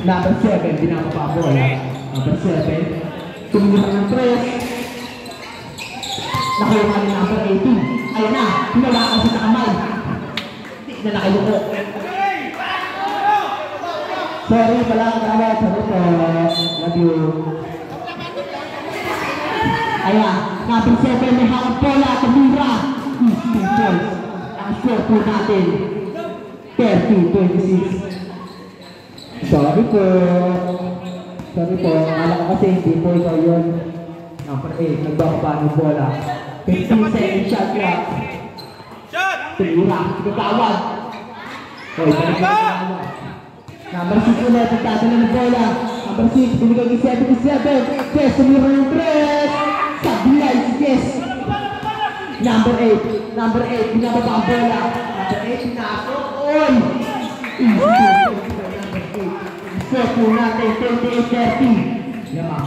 Number 7, binaba pa bola. Number 7, tumira ng press. Nakuha ni number 18. Ayan na, hinala kasi sa kamay. Hindi na nakayuko. Sorry pala, kawat. Sorry po. Love you. Ayan, number 7, may hawak bola. Tumira. Ang score po natin. 30-26. Sorry po. Sorry po. Akala ko kasi hindi po ikaw yun. Number 8. Nagbababa ng bola. 15 seconds shot clock. Tumira. Nagkawad. Hoy, balik na nagkawad. Number 6 ulit. Nagtatala ng bola. Number 6. Binigay ni 77. Yes, tumira ng press. Sablay si Yes. Number 8. Number 8. Binababa ang bola. Number 8. Pinasok. Oy! Easy. Score po natin, 28-30. Yaman.